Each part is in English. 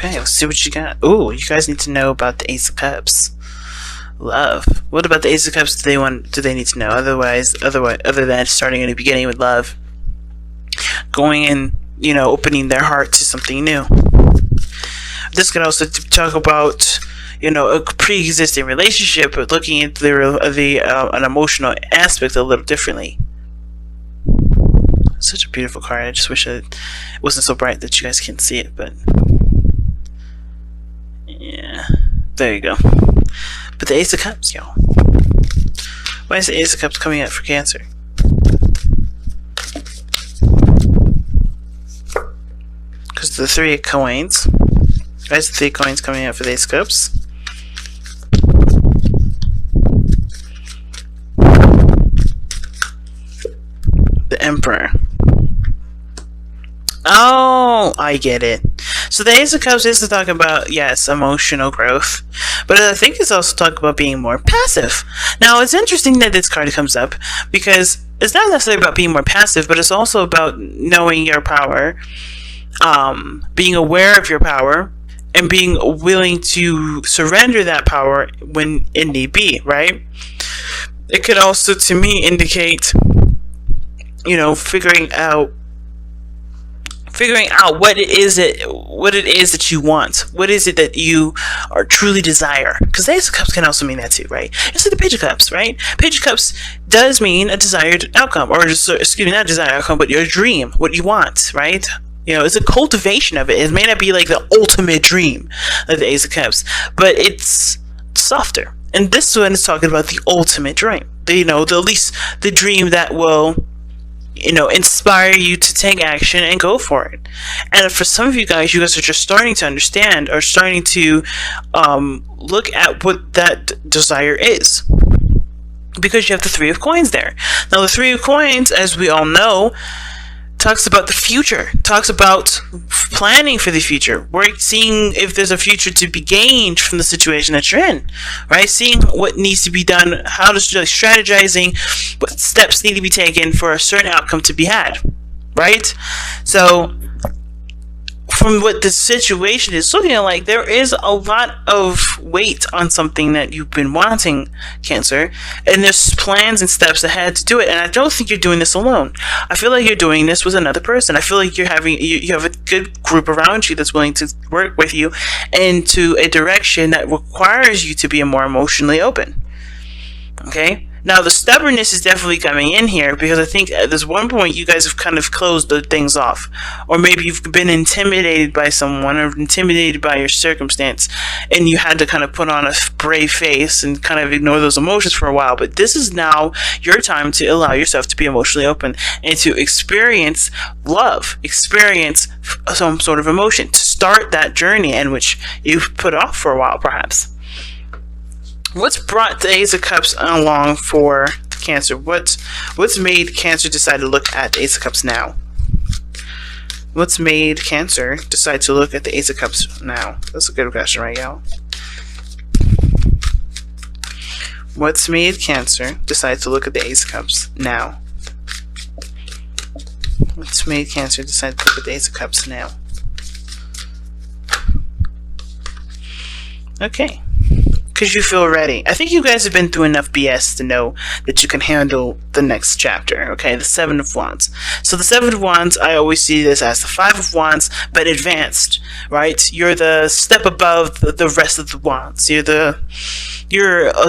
Okay, let's see what you got. Ooh, you guys need to know about the Ace of Cups. Love. What about the Ace of Cups do they need to know? Other than starting in the beginning with love, going in, opening their heart to something new. This could also talk about, a pre-existing relationship, but looking into an emotional aspect a little differently. Such a beautiful card. I just wish it wasn't so bright that you guys can't see it, but yeah, there you go. But the Ace of Cups, y'all. Why is the Ace of Cups coming out for Cancer? Because the Three of Coins. Why is the Three of Coins coming out for the Ace of Cups? The Emperor. Oh, I get it. So the Ace of Cups is to talk about, yes, emotional growth, but I think it's also talking about being more passive. Now, it's interesting that this card comes up because it's not necessarily about being more passive, but it's also about knowing your power, being aware of your power, and being willing to surrender that power when it need be, right? It could also, to me, indicate, figuring out what it is that you want. What is it that you are truly desire? Because the Ace of Cups can also mean that too, right? It's like the Page of Cups, right? Page of Cups does mean a desired outcome, or not a desired outcome, but your dream, what you want, right? It's a cultivation of it. It may not be like the ultimate dream, like the Ace of Cups, but it's softer. And this one is talking about the ultimate dream. The dream that will inspire you to take action and go for it. And for some of you guys are just starting to understand, or starting to look at what that desire is, because you have the Three of Coins there. Now, the Three of Coins, as we all know, talks about the future, talks about planning for the future. We're seeing if there's a future to be gained from the situation that you're in, right? Seeing what needs to be done, how to strategizing, what steps need to be taken for a certain outcome to be had, right? So, from what the situation is looking like, there is a lot of weight on something that you've been wanting, Cancer, and there's plans and steps ahead to do it. And I don't think you're doing this alone. I feel like you're doing this with another person. I feel like you have a good group around you that's willing to work with you into a direction that requires you to be more emotionally open. Okay? Now, the stubbornness is definitely coming in here, because I think at this one point you guys have kind of closed the things off. Or maybe you've been intimidated by someone, or intimidated by your circumstance, and you had to kind of put on a brave face and kind of ignore those emotions for a while. But this is now your time to allow yourself to be emotionally open and to experience love, experience some sort of emotion, to start that journey in which you've put off for a while, perhaps. What's brought the Ace of Cups along for Cancer? What's made Cancer decide to look at the Ace of Cups now? What's made Cancer decide to look at the Ace of Cups now? That's a good question, right, y'all? What's made Cancer decide to look at the Ace of Cups now? What's made Cancer decide to look at the Ace of Cups now? Okay. Because you feel ready. I think you guys have been through enough BS to know that you can handle the next chapter, okay? The Seven of Wands. So the Seven of Wands, I always see this as the Five of Wands, but advanced, right? You're the step above the rest of the wands. You're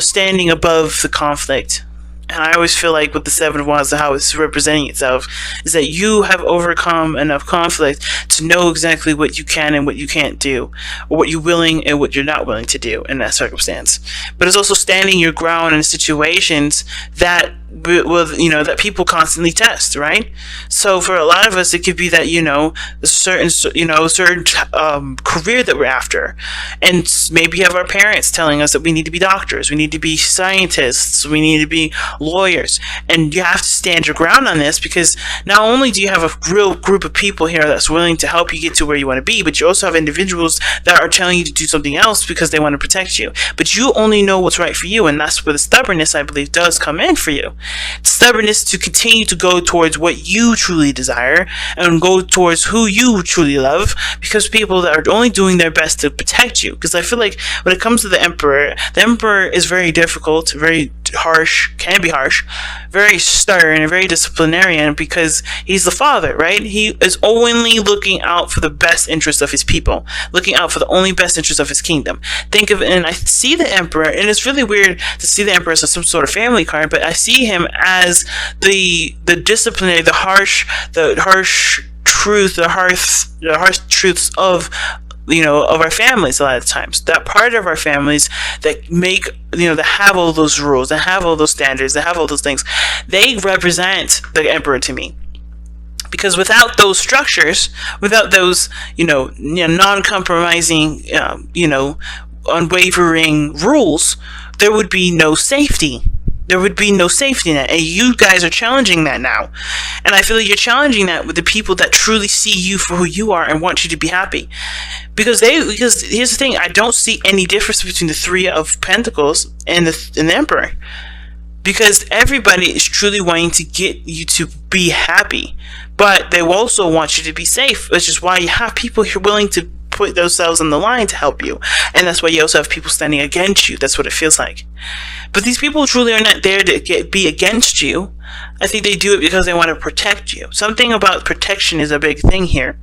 standing above the conflict. And I always feel like with the Seven of Wands, how it's representing itself is that you have overcome enough conflict to know exactly what you can and what you can't do, or what you're willing and what you're not willing to do in that circumstance. But it's also standing your ground in situations that that people constantly test, right? So for a lot of us, it could be that a certain career that we're after, and maybe you have our parents telling us that we need to be doctors, we need to be scientists, we need to be lawyers. And you have to stand your ground on this, because not only do you have a real group of people here that's willing to help you get to where you want to be, but you also have individuals that are telling you to do something else because they want to protect you. But you only know what's right for you, and that's where the stubbornness, I believe, does come in for you. Stubbornness to continue to go towards what you truly desire and go towards who you truly love, because people that are only doing their best to protect you. Because I feel like when it comes to the Emperor is very difficult, very harsh, can be harsh, very stern, and very disciplinarian, because he's the father, right? He is only looking out for the best interest of his people, looking out for the only best interest of his kingdom. Think of it, and I see the Emperor, and it's really weird to see the Emperor as some sort of family card, but I see him as the disciplinary, the harsh truth, the harsh truths of of our families. A lot of times, that part of our families that make, that have all those rules, that have all those standards, that have all those things, they represent the Emperor to me. Because without those structures, without those, non-compromising, unwavering rules, there would be no safety. There would be no safety net, and you guys are challenging that now. And I feel like you're challenging that with the people that truly see you for who you are and want you to be happy. Because here's the thing, I don't see any difference between the Three of Pentacles and the Emperor. Because everybody is truly wanting to get you to be happy, but they also want you to be safe, which is why you have people who are willing to put themselves on the line to help you. And that's why you also have people standing against you. That's what it feels like. But these people truly are not there to be against you. I think they do it because they want to protect you. Something about protection is a big thing here.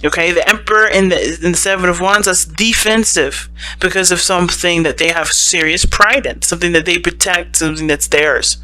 Okay, the Emperor in the Seven of Wands, that's defensive because of something that they have serious pride in, something that they protect, something that's theirs.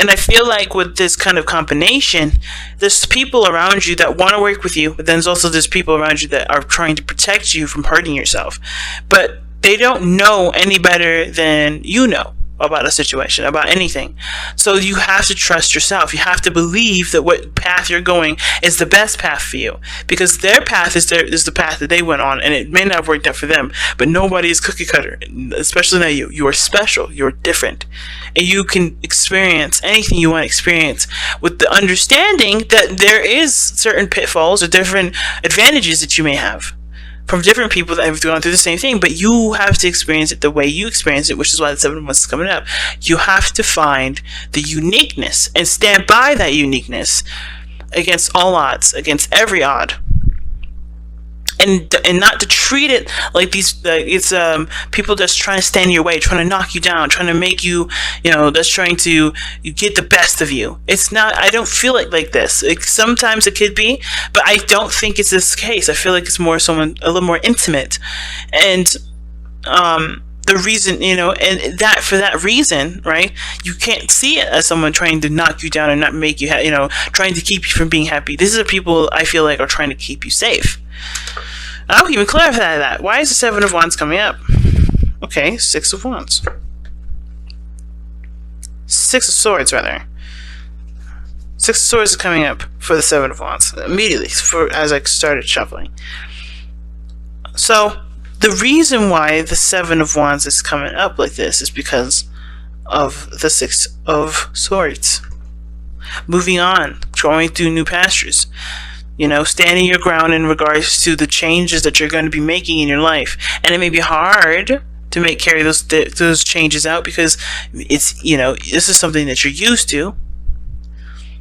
And I feel like with this kind of combination, there's people around you that want to work with you, but then there's people around you that are trying to protect you from hurting yourself. But they don't know any better than you know about a situation, about anything. So you have to trust yourself. You have to believe that what path you're going is the best path for you, because their path is the path that they went on, and it may not have worked out for them. But nobody is cookie cutter, especially not you. You are special. You're different, and you can experience anything you want to experience with the understanding that there is certain pitfalls or different advantages that you may have from different people that have gone through the same thing, but you have to experience it the way you experience it, which is why the Seven of Wands is coming up. You have to find the uniqueness and stand by that uniqueness against all odds, against every odd. And not to treat it like it's people that's trying to stand in your way, trying to knock you down, trying to make you, that's trying to get the best of you. It's not. I don't feel like this. Sometimes it could be, but I don't think it's this case. I feel like it's more someone a little more intimate, and the reason, and that for that reason, right? You can't see it as someone trying to knock you down and not make you, trying to keep you from being happy. These are people I feel like are trying to keep you safe. I'll even clarify that. Why is the Seven of Wands coming up? Okay, Six of Wands. Six of Swords, rather. Six of Swords is coming up for the Seven of Wands immediately as I started shuffling. So the reason why the Seven of Wands is coming up like this is because of the Six of Swords. Moving on, going through new pastures. Standing your ground in regards to the changes that you're going to be making in your life. And it may be hard to carry those changes out because it's, this is something that you're used to.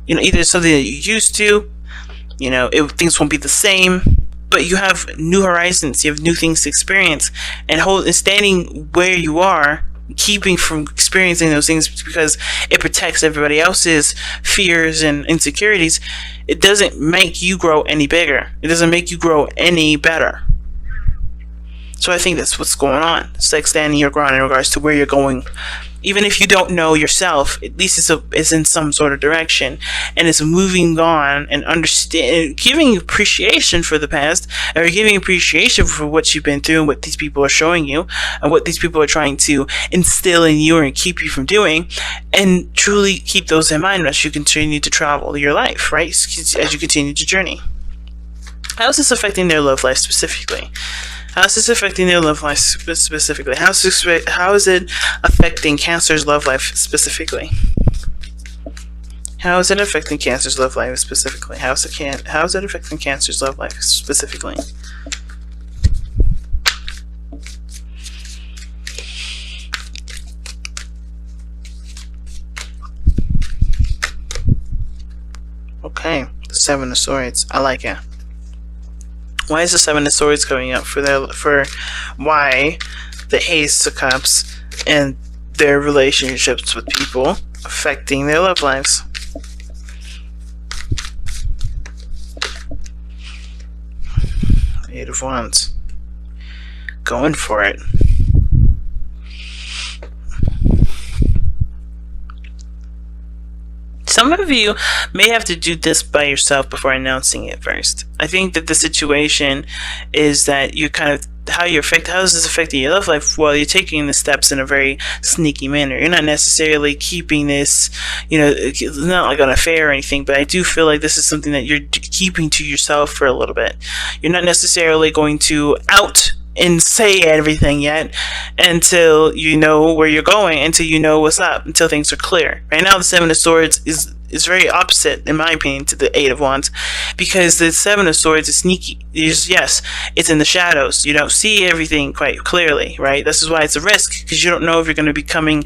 Either something that you're used to, things won't be the same, but you have new horizons, you have new things to experience. And standing where you are, keeping from experiencing those things because it protects everybody else's fears and insecurities, it doesn't make you grow any bigger. It doesn't make you grow any better. So I think that's what's going on. It's like standing your ground in regards to where you're going. Even if you don't know yourself, at least it's in some sort of direction, and it's moving on and giving appreciation for the past, or giving appreciation for what you've been through and what these people are showing you, and what these people are trying to instill in you and keep you from doing, and truly keep those in mind as you continue to travel your life, right? As you continue to journey. How is this affecting their love life specifically? How is this affecting their love life specifically? How is it affecting Cancer's love life specifically? How is it affecting Cancer's love life specifically? How is it affecting Cancer's love life specifically? Okay, the Seven of Swords. I like it. Why is the Seven of Swords coming up for why the Ace of Cups and their relationships with people affecting their love lives? Eight of Wands. Going for it. Some of you may have to do this by yourself before announcing it first. I think that the situation is that you kind of how is this affecting your love life? Well, you're taking the steps in a very sneaky manner. You're not necessarily keeping this, it's not like an affair or anything, but I do feel like this is something that you're keeping to yourself for a little bit. You're not necessarily going to out and say everything yet until you know where you're going, until you know what's up, until things are clear. Right now, the Seven of Swords is very opposite, in my opinion, to the Eight of Wands, because the Seven of Swords is sneaky. Yes, it's in the shadows. You don't see everything quite clearly, right? This is why it's a risk, because you don't know if you're going to be coming,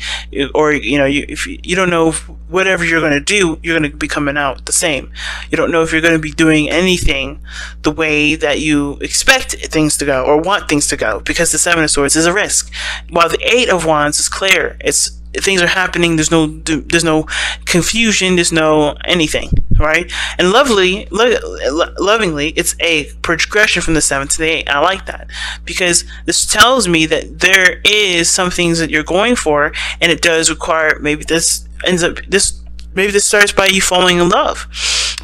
or if you don't know if whatever you're going to do, you're going to be coming out the same. You don't know if you're going to be doing anything the way that you expect things to go or want things to go, because the Seven of Swords is a risk, while the Eight of Wands is clear. Things are happening. There's no confusion. There's no anything, right? And lovingly, it's a progression from the 7 to the 8. I like that, because this tells me that there is some things that you're going for, and it does require maybe this starts by you falling in love,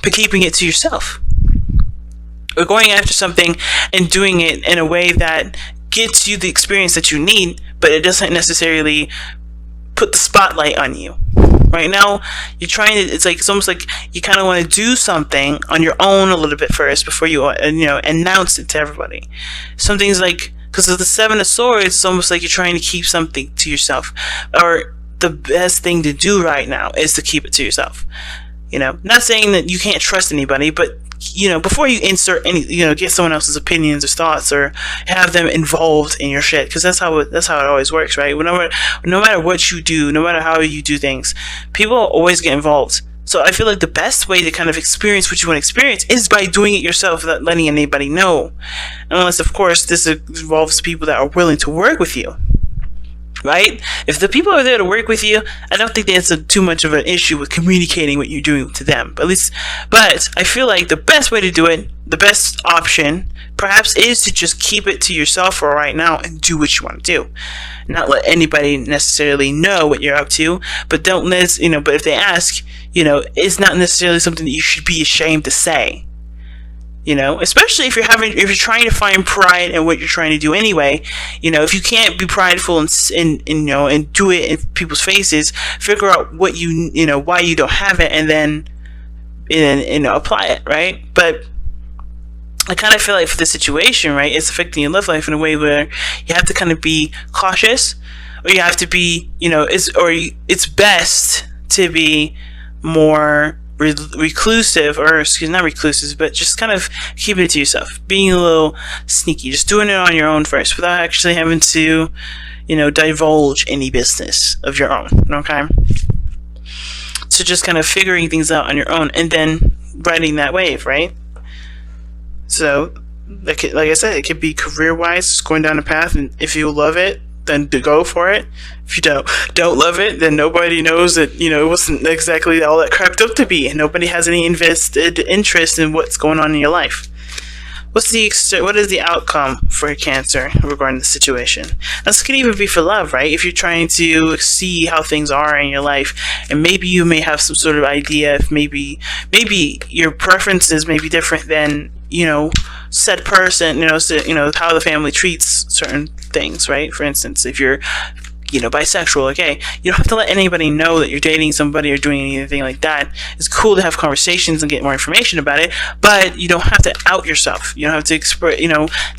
but keeping it to yourself, or going after something and doing it in a way that gets you the experience that you need, but it doesn't necessarily put the spotlight on you. Right now, you're trying to. It's almost like you kind of want to do something on your own a little bit first before you announce it to everybody. Some things like, because of the Seven of Swords, it's almost like you're trying to keep something to yourself, or the best thing to do right now is to keep it to yourself. Not saying that you can't trust anybody, but before you insert any, get someone else's opinions or thoughts, or have them involved in your shit, because that's how it always works, right? No matter what you do, no matter how you do things, people always get involved. So I feel like the best way to kind of experience what you want to experience is by doing it yourself without letting anybody know, unless of course this involves people that are willing to work with you. Right? If the people are there to work with you, I don't think that's too much of an issue with communicating what you're doing to them. But I feel like the best way to do it, the best option, perhaps, is to just keep it to yourself for right now and do what you want to do. Not let anybody necessarily know what you're up to, but don't let but if they ask, it's not necessarily something that you should be ashamed to say. Especially if you're trying to find pride in what you're trying to do anyway. If you can't be prideful and do it in people's faces, figure out what why you don't have it, and then apply it, right? But I kind of feel like for this situation, right, it's affecting your love life in a way where you have to kind of be cautious, or you have to be, it's best to be more reclusive, or not reclusive, but just kind of keeping it to yourself, being a little sneaky, just doing it on your own first without actually having to divulge any business of your own. Okay, so just kind of figuring things out on your own and then riding that wave, right? So like I said, it could be career wise, just going down a path, and if you love it, then to go for it. If you don't love it, then nobody knows that it wasn't exactly all that cracked up to be, and nobody has any invested interest in what's going on in your life. What is the outcome for Cancer regarding the situation? This could even be for love, right? If you're trying to see how things are in your life, and maybe you may have some sort of idea if maybe your preferences may be different than said person, how the family treats certain things, right? For instance, if you're bisexual, okay, you don't have to let anybody know that you're dating somebody or doing anything like that. It's cool to have conversations and get more information about it, but you don't have to out yourself. You don't have to express,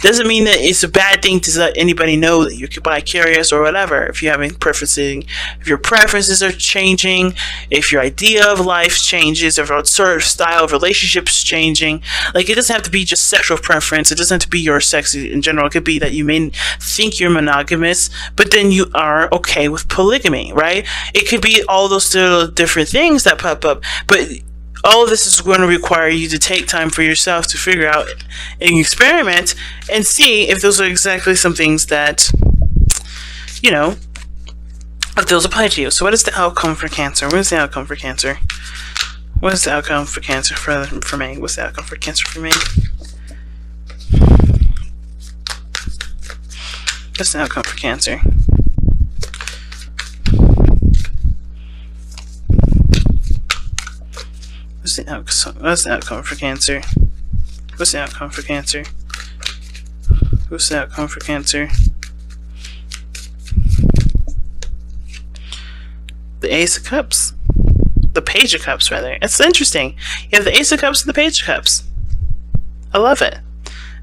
doesn't mean that it's a bad thing to let anybody know that you're bi-curious or whatever. If you're having preferences, if your preferences are changing, if your idea of life changes, if your sort of style of relationships changing, like, it doesn't have to be just sexual preference. It doesn't have to be your sex in general. It could be that you may think you're monogamous, but then you are okay with polygamy, right? It could be all those different things that pop up, but all of this is going to require you to take time for yourself to figure out and experiment and see if those are exactly some things that, if those apply to you. So what is the outcome for Cancer? What is the outcome for Cancer? What is the outcome for Cancer for me? What's the outcome for Cancer for me? What's the outcome for Cancer? What's the outcome for Cancer? What's the outcome for Cancer? What's the outcome for Cancer? The Ace of Cups. The Page of Cups, rather. It's interesting. You have the Ace of Cups and the Page of Cups. I love it.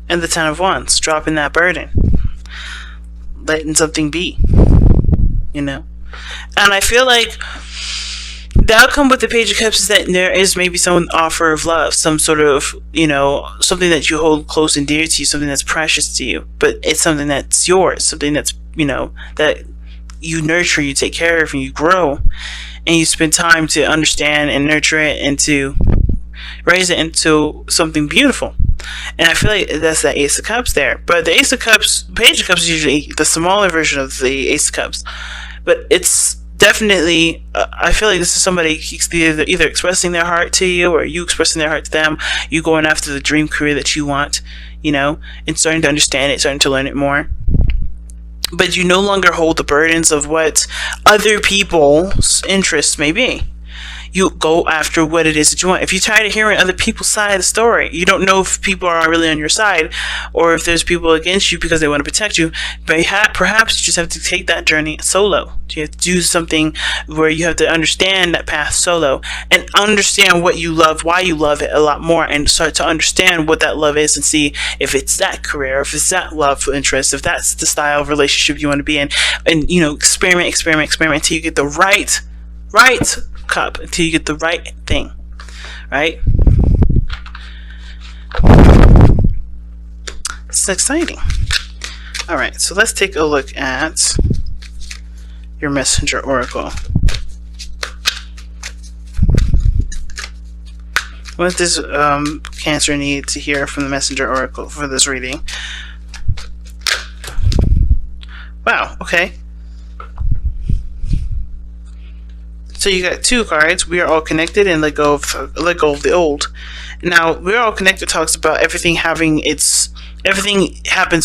And the Ten of Wands. Dropping that burden. Letting something be. And I feel like the outcome with the Page of Cups is that there is maybe some offer of love, some sort of, something that you hold close and dear to you, something that's precious to you, but it's something that's yours, something that's, that you nurture, you take care of, and you grow, and you spend time to understand and nurture it and to raise it into something beautiful. And I feel like that's the Ace of Cups there. But the Ace of Cups, Page of Cups is usually the smaller version of the Ace of Cups, but it's definitely, I feel like this is somebody either expressing their heart to you, or you expressing their heart to them, you going after the dream career that you want, and starting to understand it, starting to learn it more. But you no longer hold the burdens of what other people's interests may be. You go after what it is that you want. If you're tired of hearing other people's side of the story, you don't know if people are really on your side or if there's people against you because they want to protect you, perhaps you just have to take that journey solo. You have to do something where you have to understand that path solo and understand what you love, why you love it a lot more, and start to understand what that love is and see if it's that career, if it's that love interest, if that's the style of relationship you want to be in. And, experiment until you get the right cup, until you get the right thing, right? It's exciting. All right, so let's take a look at your messenger oracle. What does Cancer need to hear from the messenger oracle for this reading? Wow, okay. So you got two cards. We are all connected, and let go of the old. Now, we're all connected talks about everything happens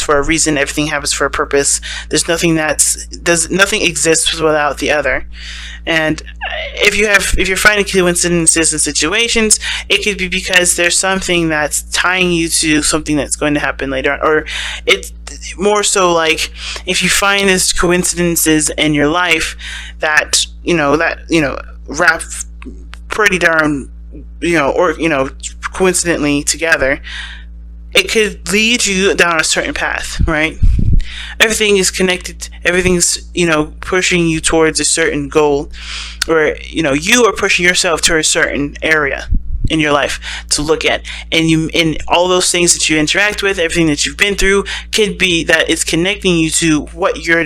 for a reason. Everything happens for a purpose. There's nothing nothing exists without the other. And if you're finding coincidences in situations, it could be because there's something that's tying you to something that's going to happen later on, or it's more so like if you find these coincidences in your life that wrap pretty darn coincidentally together, it could lead you down a certain path, right? Everything is connected. Everything's, pushing you towards a certain goal, or, you are pushing yourself to a certain area in your life to look at. And all those things that you interact with, everything that you've been through, could be that it's connecting you to what your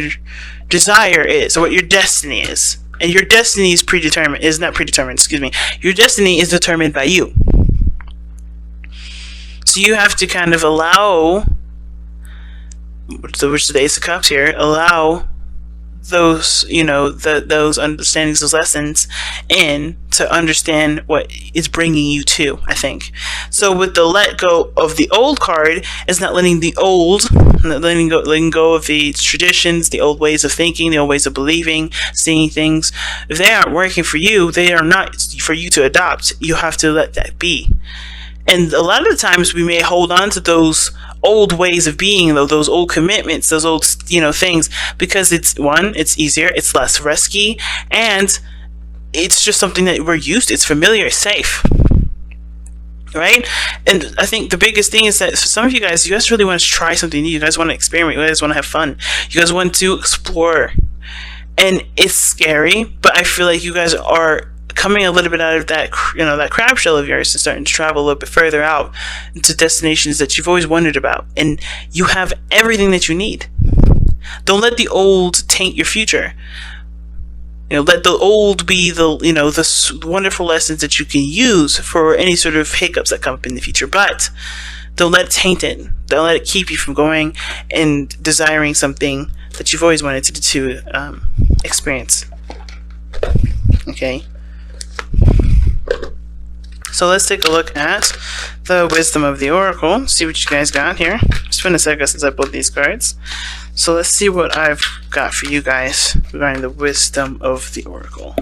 desire is, or what your destiny is. And your destiny is Your destiny is determined by you. So you have to kind of allow, which is the Ace of Cups here, allow those, those understandings, those lessons in to understand what is bringing you to, I think. So with the let go of the old card, it's not letting go of the traditions, the old ways of thinking, the old ways of believing, seeing things. If they aren't working for you, they are not for you to adopt. You have to let that be. And a lot of the times we may hold on to those old ways of being, though, those old commitments, those old, things, because it's easier, it's less risky, and it's just something that we're used to. It's familiar, it's safe. Right? And I think the biggest thing is that for some of you guys really want to try something new. You guys want to experiment. You guys want to have fun. You guys want to explore. And it's scary, but I feel like you guys are coming a little bit out of that, that crab shell of yours and starting to travel a little bit further out into destinations that you've always wondered about. And you have everything that you need. Don't let the old taint your future. Let the old be the wonderful lessons that you can use for any sort of hiccups that come up in the future. But don't let it taint it. Don't let it keep you from going and desiring something that you've always wanted to experience. Okay. So let's take a look at the wisdom of the oracle. See what you guys got here. It's been a second since I pulled these cards. So let's see what I've got for you guys regarding the wisdom of the oracle.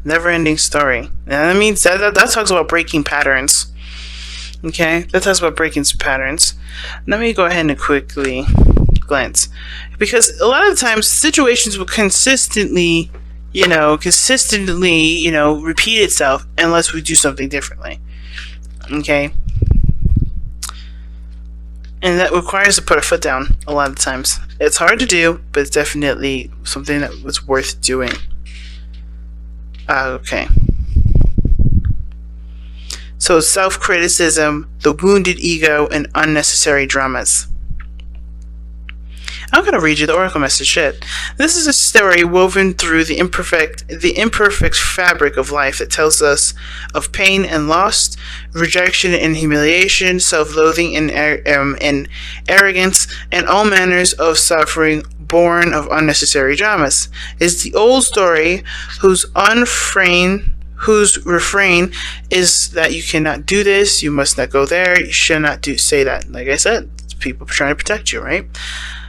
Never-ending story. Now that means that talks about breaking patterns. Okay, that talks about breaking patterns. Let me go ahead and quickly glance, because a lot of the times situations will consistently repeat itself unless we do something differently. Okay, and that requires us to put our foot down. A lot of the times it's hard to do, but it's definitely something that was worth doing. Okay. So self-criticism, the wounded ego, and unnecessary dramas. I'm going to read you the oracle message. Shit. This is a story woven through the imperfect fabric of life that tells us of pain and loss, rejection and humiliation, self-loathing and arrogance, and all manners of suffering born of unnecessary dramas. It's the old story whose refrain is that you cannot do this, you must not go there, you should not say that. Like I said, people trying to protect you, right?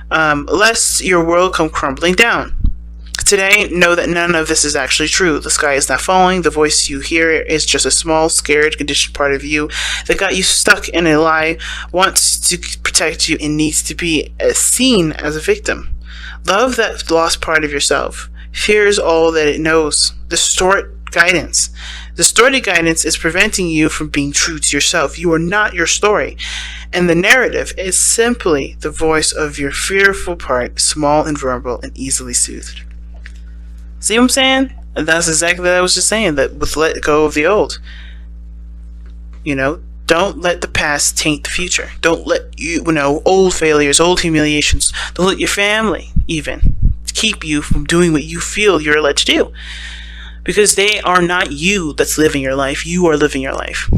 Lest your world come crumbling down. Today, know that none of this is actually true. The sky is not falling. The voice you hear is just a small, scared, conditioned part of you that got you stuck in a lie, wants to protect you, and needs to be seen as a victim. Love that lost part of yourself. Fears all that it knows. Distorted guidance. Distorted guidance is preventing you from being true to yourself. You are not your story. And the narrative is simply the voice of your fearful part, small and vulnerable and easily soothed. See what I'm saying? And that's exactly what I was just saying, that with let go of the old. Don't let the past taint the future. Don't let old failures, old humiliations, don't let your family even keep you from doing what you feel you're allowed to do. Because they are not you that's living your life. You are living your life.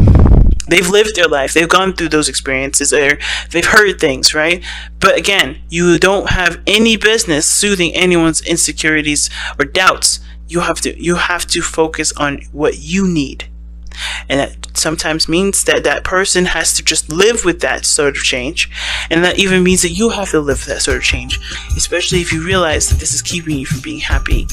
They've lived their life. They've gone through those experiences. They've heard things, right? But again, you don't have any business soothing anyone's insecurities or doubts. You have to focus on what you need. And that sometimes means that person has to just live with that sort of change. And that even means that you have to live that sort of change. Especially if you realize that this is keeping you from being happy.